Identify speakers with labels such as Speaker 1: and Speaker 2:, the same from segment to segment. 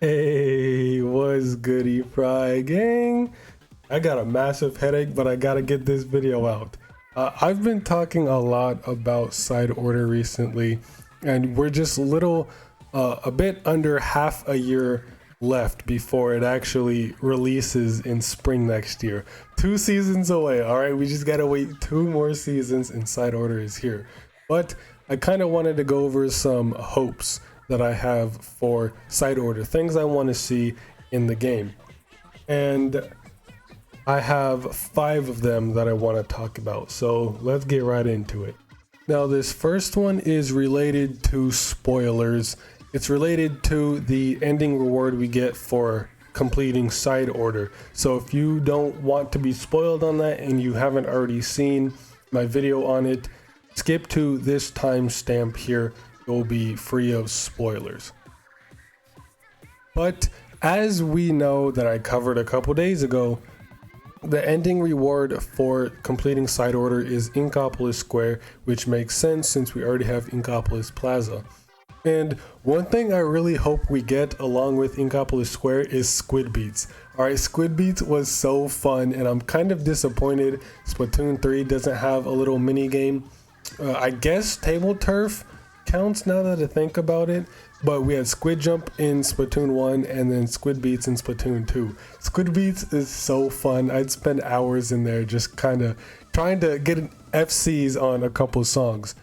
Speaker 1: Hey, what's goody Frye gang? I got a massive headache, but I gotta get this video out. I've been talking a lot about side order recently, and we're just a bit under half a year left before it actually releases in spring next year. 2 seasons away, all right? We just gotta wait 2 more seasons and side order is here. But I kind of wanted to go over some hopes that I have for side order, things I want to see in the game. And I have 5 of them that I want to talk about. So let's get right into it. Now, this first one is related to spoilers. It's related to the ending reward we get for completing side order. So if you don't want to be spoiled on that and you haven't already seen my video on it, skip to this timestamp here. You'll be free of spoilers. But as we know that I covered a couple days ago, the ending reward for completing side order is Inkopolis Square, which makes sense since we already have Inkopolis Plaza. And one thing I really hope we get along with Inkopolis Square is Squid Beats. Alright, Squid Beats was so fun, and I'm kind of disappointed Splatoon 3 doesn't have a little mini game. I guess Table Turf counts now that I think about it, but we had Squid Jump in Splatoon 1 and then Squid Beats in Splatoon 2. Squid Beats is so fun. I'd spend hours in there just kind of trying to get an FCs on a couple songs.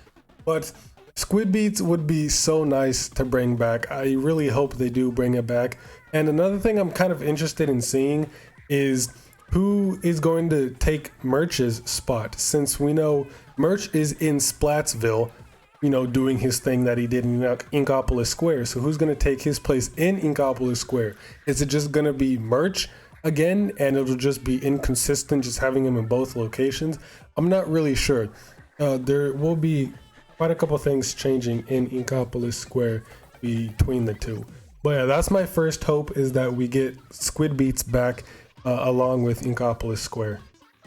Speaker 1: But Squid Beats would be so nice to bring back. I really hope they do bring it back. And another thing I'm kind of interested in seeing is who is going to take Merch's spot, since we know Merch is in Splatsville, you know, doing his thing that he did in Inkopolis Square. So who's going to take his place in Inkopolis Square? Is it just going to be Merch again, and it'll just be inconsistent just having him in both locations? I'm not really sure. There will be quite a couple things changing in Inkopolis Square between the two. But yeah, that's my first hope, is that we get Squid Beats back along with Inkopolis Square.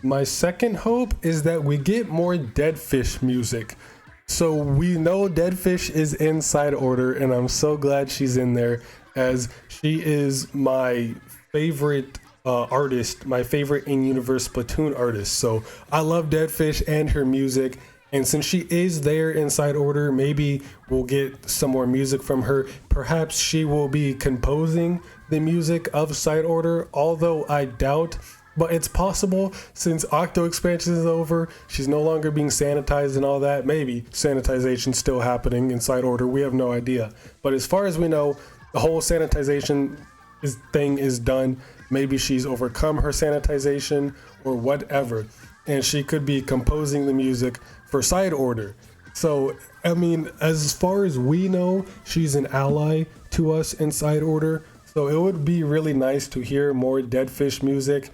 Speaker 1: My second hope is that we get more Dead Fish music. So we know Dead Fish is in side order, and I'm so glad she's in there, as she is my favorite artist, my favorite in-universe Splatoon artist. So I love Dead Fish and her music, and since she is there in side order, maybe we'll get some more music from her. Perhaps she will be composing the music of side order, although I doubt. But it's possible, since Octo expansion is over, she's no longer being sanitized and all that. Maybe sanitization's still happening in side order, we have no idea. But as far as we know, the whole sanitization thing is done. Maybe she's overcome her sanitization or whatever, and she could be composing the music for side order. So, I mean, as far as we know, she's an ally to us in side order. So it would be really nice to hear more Dead Fish music.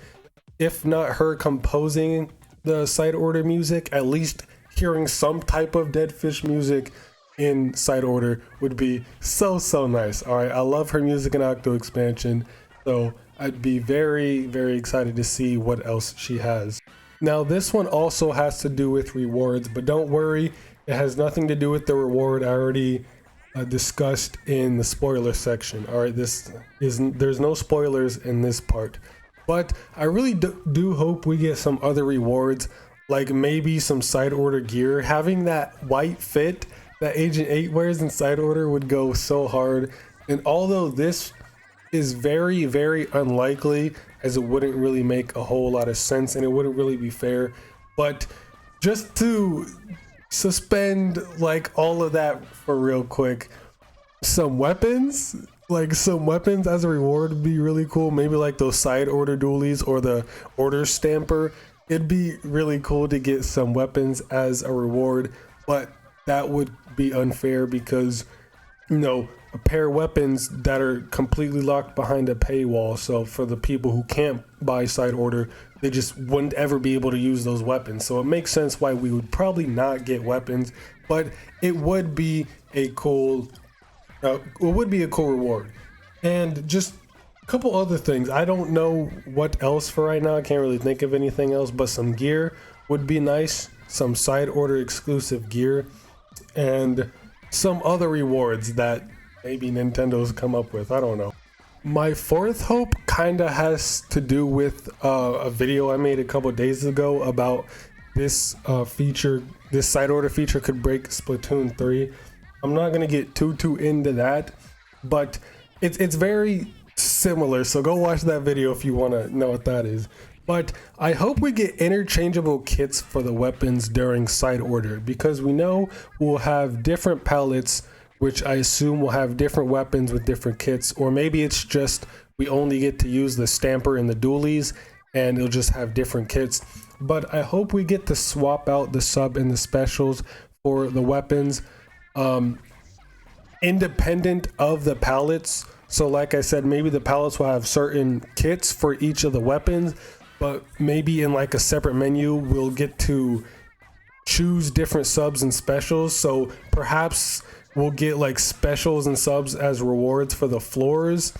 Speaker 1: If not her composing the side order music, at least hearing some type of Dead Fish music in side order would be so nice. All right, I love her music in Octo expansion, so I'd be very excited to see what else she has. Now, this one also has to do with rewards, but don't worry, it has nothing to do with the reward I already discussed in the spoiler section. All right, there's no spoilers in this part. But I really do hope we get some other rewards, like maybe some side order gear. Having that white fit that Agent 8 wears in side order would go so hard. And although this is very unlikely, as it wouldn't really make a whole lot of sense and it wouldn't really be fair, but just to suspend like all of that for real quick, some weapons as a reward would be really cool. Maybe like those side order dualies or the order stamper. It'd be really cool to get some weapons as a reward, but that would be unfair because, you know, a pair of weapons that are completely locked behind a paywall. So for the people who can't buy side order, they just wouldn't ever be able to use those weapons. So it makes sense why we would probably not get weapons, but it would be a cool reward. And just a couple other things. I don't know what else for right now. I can't really think of anything else, but some gear would be nice. Some side order exclusive gear and some other rewards that maybe Nintendo's come up with. I don't know. My fourth hope kind of has to do with a video I made a couple days ago about this feature. This side order feature could break Splatoon 3. I'm not gonna get too into that, but it's very similar. So go watch that video if you want to know what that is. But I hope we get interchangeable kits for the weapons during side order, because we know we'll have different palettes, which I assume will have different weapons with different kits, or maybe it's just we only get to use the stamper and the dualies and it'll just have different kits. But I hope we get to swap out the sub and the specials for the weapons independent of the palettes. So like I said, maybe the palettes will have certain kits for each of the weapons, but maybe in like a separate menu we'll get to choose different subs and specials. So perhaps we'll get like specials and subs as rewards for the floors,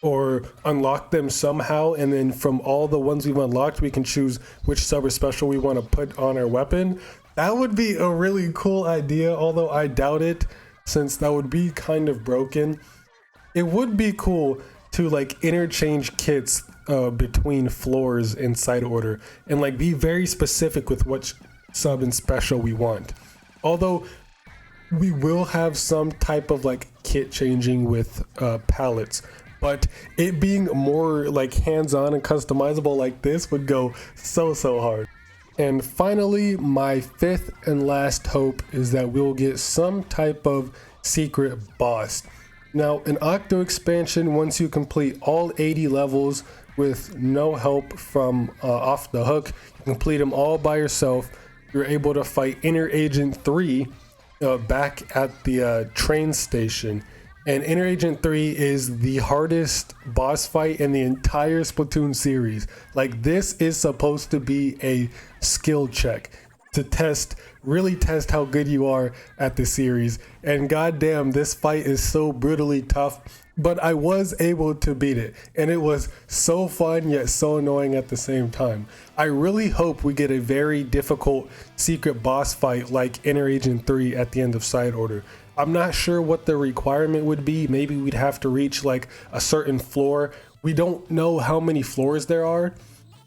Speaker 1: or unlock them somehow, and then from all the ones we've unlocked we can choose which sub or special we want to put on our weapon. That would be a really cool idea, although I doubt it, since that would be kind of broken. It would be cool to like interchange kits between floors in side order and like be very specific with what sub and special we want. Although we will have some type of like kit changing with palettes, but it being more like hands-on and customizable like this would go so hard. And finally, my fifth and last hope is that we'll get some type of secret boss. Now, in Octo expansion, once you complete all 80 levels with no help from off the hook, you complete them all by yourself, you're able to fight Inner Agent 3 back at the train station. And Inner Agent 3 is the hardest boss fight in the entire Splatoon series. Like, this is supposed to be a skill check to really test how good you are at the series. And goddamn, this fight is so brutally tough, but I was able to beat it. And it was so fun yet so annoying at the same time. I really hope we get a very difficult secret boss fight like Inner Agent 3 at the end of side order. I'm not sure what the requirement would be. Maybe we'd have to reach like a certain floor. We don't know how many floors there are,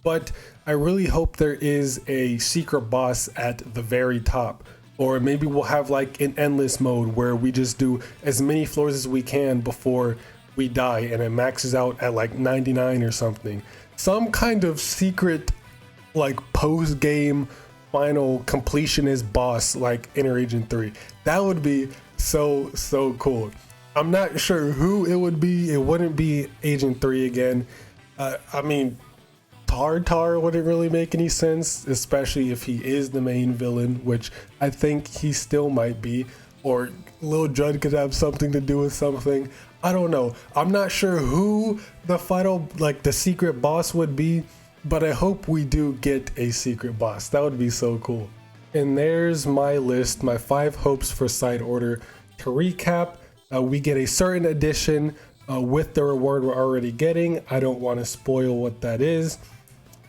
Speaker 1: but I really hope there is a secret boss at the very top. Or maybe we'll have like an endless mode where we just do as many floors as we can before we die, and it maxes out at like 99 or something. Some kind of secret like post-game final completionist boss like Inner Agent 3. That would be so cool. I'm not sure who it would be. It wouldn't be Agent 3 again. I mean, Tartar wouldn't really make any sense, especially if he is the main villain, which I think he still might be. Or Lil Judd could have something to do with something. I don't know. I'm not sure who the final, like the secret boss would be, but I hope we do get a secret boss. That would be so cool. And there's my list, my 5 hopes for side order. To recap, we get a certain addition with the reward we're already getting. I don't want to spoil what that is.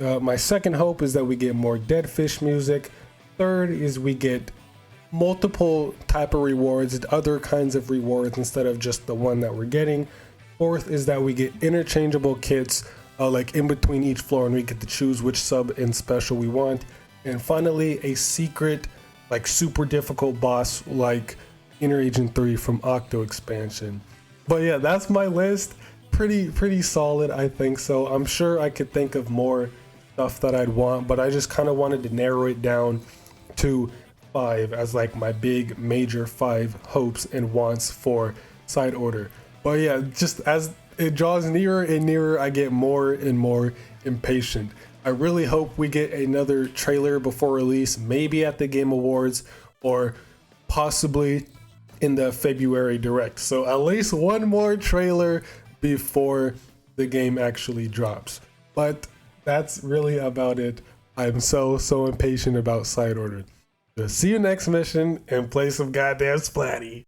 Speaker 1: My second hope is that we get more Dead Fish music. Third is we get multiple type of rewards, other kinds of rewards instead of just the one that we're getting. Fourth is that we get interchangeable kits like in between each floor, and we get to choose which sub and special we want. And finally, a secret, like super difficult boss like Inner Agent 3 from Octo expansion. But yeah, that's my list. Pretty solid, I think so. I'm sure I could think of more stuff that I'd want, but I just kind of wanted to narrow it down to 5 as like my big major 5 hopes and wants for side order. But yeah, just as it draws nearer and nearer, I get more and more impatient. I really hope we get another trailer before release, maybe at the Game Awards or possibly in the February Direct. So at least one more trailer before the game actually drops. But that's really about it. I'm so impatient about side order. See you next mission and play some goddamn Splatty.